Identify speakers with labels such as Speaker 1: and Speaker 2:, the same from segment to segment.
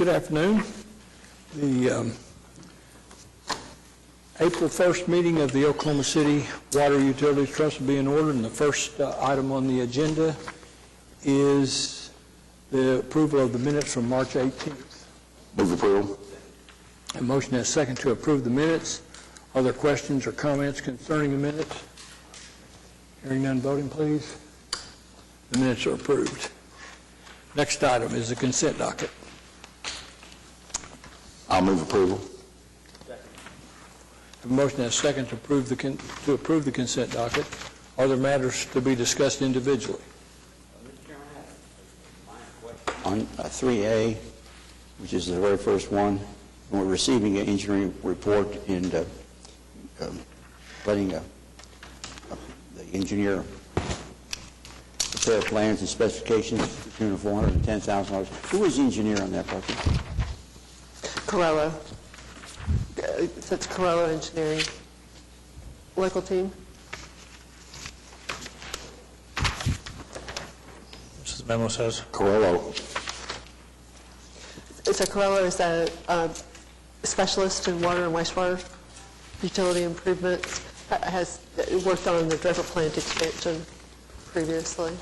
Speaker 1: Good afternoon. The April 1st meeting of the Oklahoma City Water Utilities Trust will be in order, and the first item on the agenda is the approval of the minutes from March 18th.
Speaker 2: Move approval.
Speaker 1: A motion and a second to approve the minutes. Are there questions or comments concerning the minutes? Hearing none, voting please. The minutes are approved. Next item is the consent docket.
Speaker 2: I'll move approval.
Speaker 1: A motion and a second to approve the consent docket. Are there matters to be discussed individually?
Speaker 3: On 3A, which is the very first one, we're receiving an engineering report and letting the engineer prepare plans and specifications to the tune of $410,000. Who is the engineer on that project?
Speaker 4: Corello. That's Corello Engineering. Local team.
Speaker 5: This is memo says.
Speaker 3: Corello.
Speaker 4: So Corello is a specialist in water and wastewater utility improvements. Has worked on the Dreffert plant expansion previously.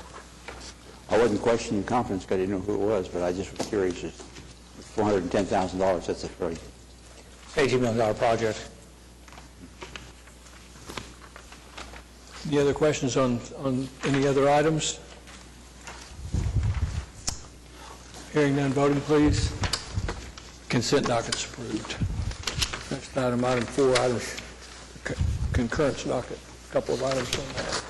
Speaker 3: I wasn't questioning confidence because I didn't know who it was, but I just was curious. It's $410,000. That's a very
Speaker 5: $18 million project.
Speaker 1: Any other questions on any other items? Hearing none, voting please. Consent docket's approved. Next item, item 4, items concurrence docket. A couple of items on that.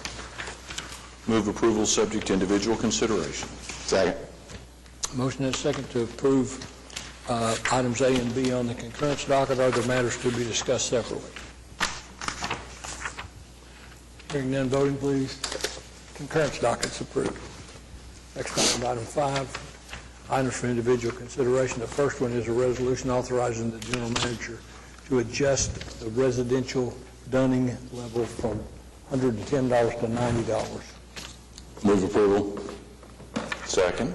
Speaker 2: Move approval subject to individual consideration. Second.
Speaker 1: Motion and a second to approve items A and B on the concurrence docket. Are there matters to be discussed separately? Hearing none, voting please. Concurrence docket's approved. Next item, item 5, items for individual consideration. The first one is a resolution authorizing the general manager to adjust the residential dunning level from $110 to $90.
Speaker 2: Move approval. Second.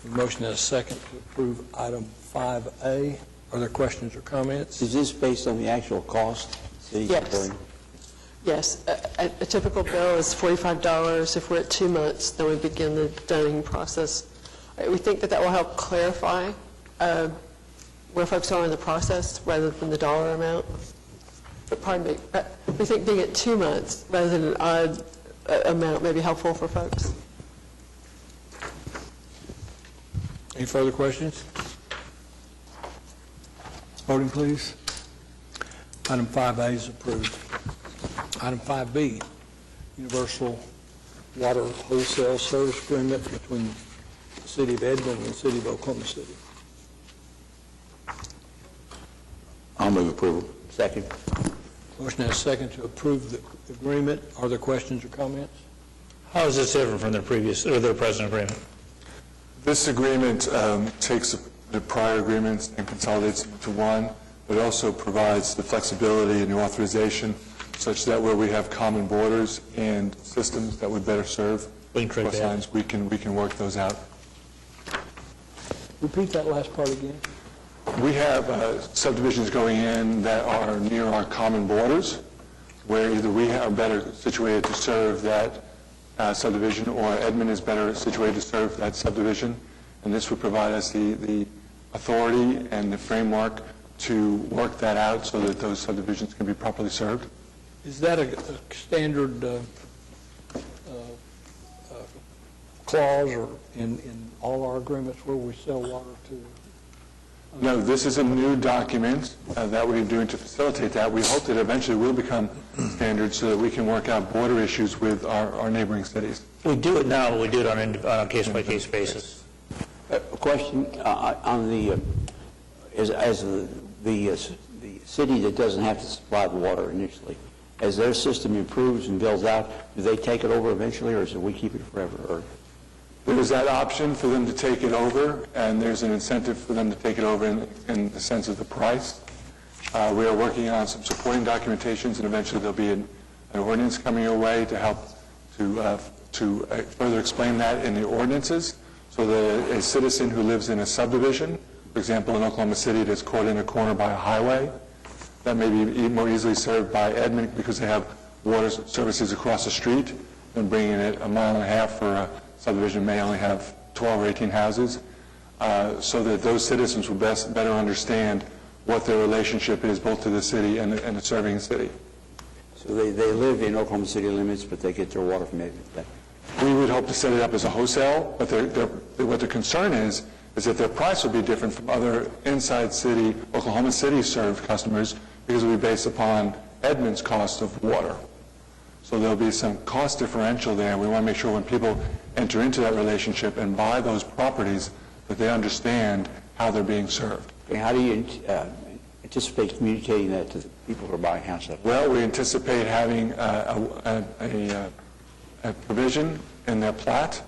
Speaker 1: A motion and a second to approve item 5A. Are there questions or comments?
Speaker 3: Is this based on the actual cost?
Speaker 4: Yes. Yes. A typical bill is $45. If we're at 2 months, then we begin the dunning process. We think that will help clarify where folks are in the process rather than the dollar amount. But pardon me, we think being at 2 months rather than an odd amount may be helpful for folks.
Speaker 1: Any further questions? Voting, please. Item 5A is approved. Item 5B, Universal Water Wholesale Service Agreement between the City of Edmond and the City of Oklahoma City.
Speaker 3: I'll move approval. Second.
Speaker 1: Motion and a second to approve the agreement. Are there questions or comments?
Speaker 5: How is this different from their previous or their present agreement?
Speaker 6: This agreement takes the prior agreements and consolidates them into one, but also provides the flexibility and the authorization such that where we have common borders and systems that would better serve coast lines, we can work those out.
Speaker 1: Repeat that last part again.
Speaker 6: We have subdivisions going in that are near our common borders, where either we are better situated to serve that subdivision, or Edmond is better situated to serve that subdivision, and this would provide us the authority and the framework to work that out so that those subdivisions can be properly served.
Speaker 1: Is that a standard clause or in all our agreements where we sell water to?
Speaker 6: No, this is a new document that we're doing to facilitate that. We hope that eventually will become standard so that we can work out border issues with our neighboring cities.
Speaker 5: We do it now, but we do it on a case-by-case basis.
Speaker 3: A question on the city that doesn't have to supply the water initially. As their system improves and builds out, do they take it over eventually, or do we keep it forever? Or
Speaker 6: There is that option for them to take it over, and there's an incentive for them to take it over in the sense of the price. We are working on some supporting documentations, and eventually there'll be an ordinance coming your way to help to further explain that in the ordinances, so that a citizen who lives in a subdivision, for example, in Oklahoma City that's caught in a corner by a highway, that may be more easily served by Edmond because they have water services across the street than bringing it a mile and a half for a subdivision may only have 12 or 18 houses, so that those citizens will better understand what their relationship is both to the city and the serving city.
Speaker 3: So they live in Oklahoma City limits, but they get their water from Edmond.
Speaker 6: We would hope to set it up as a wholesale, but what the concern is that their price will be different from other inside city, Oklahoma City served customers because it will be based upon Edmond's cost of water. So there'll be some cost differential there. We want to make sure when people enter into that relationship and buy those properties that they understand how they're being served.
Speaker 3: Okay, how do you anticipate communicating that to the people who are buying houses?
Speaker 6: Well, we anticipate having a provision in their plat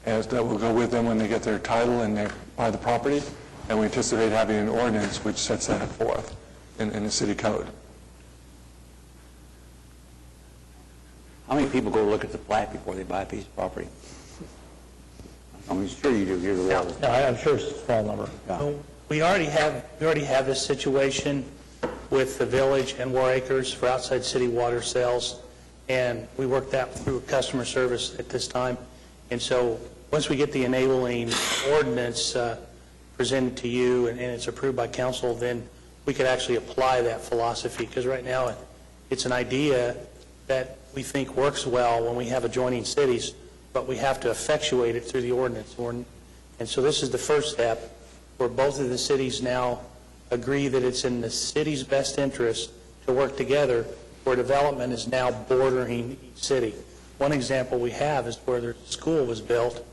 Speaker 6: as that will go with them when they get their title and they buy the property, and we anticipate having an ordinance which sets that forth in the city code.
Speaker 3: How many people go look at the plat before they buy a piece of property? I mean, sure you do, you're the water.
Speaker 5: No, I'm sure it's a small number.
Speaker 3: Yeah.
Speaker 5: We already have this situation with the village and War Acres for outside city water sales, and we work that through customer service at this time. And so once we get the enabling ordinance presented to you and it's approved by council, then we could actually apply that philosophy, because right now it's an idea that we think works well when we have adjoining cities, but we have to effectuate it through the ordinance. And so this is the first step where both of the cities now agree that it's in the city's best interest to work together, where development is now bordering each city. One example we have is where the school was built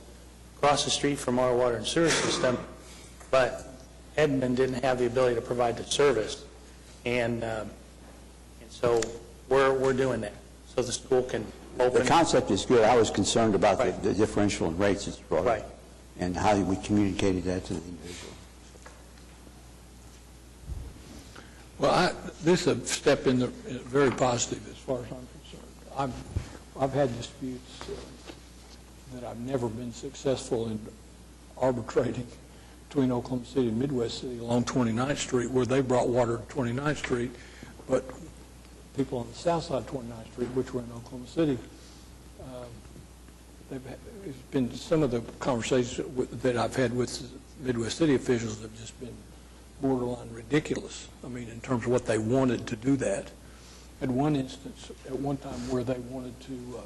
Speaker 5: across the street from our water and sewer system, but Edmond didn't have the ability to provide the service. And so we're doing that, so the school can open.
Speaker 3: The concept is good. I was concerned about the differential in rates as brought up,
Speaker 5: Right.
Speaker 3: and how we communicated that to the individual.
Speaker 1: Well, this is a step in the very positive as far as I'm concerned. I've had disputes that I've never been successful in arbitrating between Oklahoma City and Midwest City along 29th Street, where they brought water to 29th Street, but people on the south side of 29th Street, which were in Oklahoma City, it's been some of the conversations that I've had with Midwest City officials have just been borderline ridiculous. I mean, in terms of what they wanted to do that. At one instance, at one time, where they wanted to,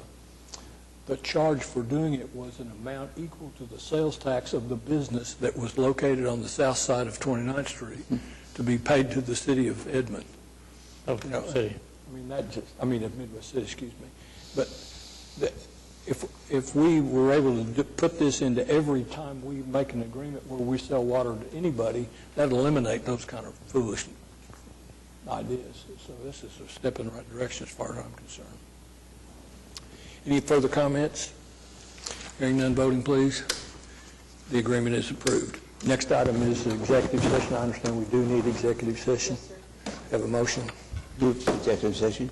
Speaker 1: the charge for doing it was an amount equal to the sales tax of the business that was located on the south side of 29th Street to be paid to the city of Edmond.
Speaker 5: Of the city.
Speaker 1: Of Midwest City, excuse me. But if we were able to put this into every time we make an agreement where we sell water to anybody, that'd eliminate those kind of foolish ideas. So this is a step in the right direction as far as I'm concerned. Any further comments? Hearing none, voting please. The agreement is approved. Next item is the executive session. I understand we do need executive session. Have a motion.
Speaker 3: Move to executive session.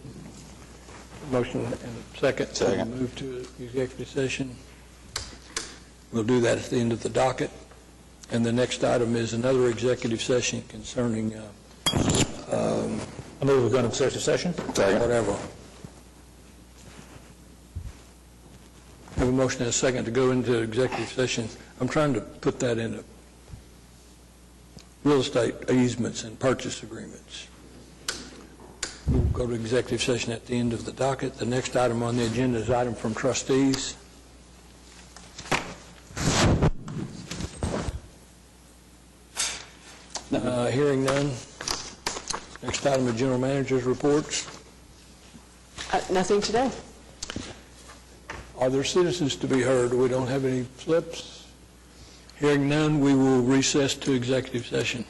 Speaker 1: Motion and a second.
Speaker 2: Second.
Speaker 1: We'll move to executive session. We'll do that at the end of the docket. And the next item is another executive session concerning
Speaker 5: I move we go into executive session.
Speaker 1: whatever. Have a motion and a second to go into executive session. I'm trying to put that into real estate easements and purchase agreements. We'll go to executive session at the end of the docket. The next item on the agenda is item from trustees. Hearing none. Next item is general manager's reports.
Speaker 4: Nothing today.
Speaker 1: Are there citizens to be heard? We don't have any slips. Hearing none, we will recess to executive session.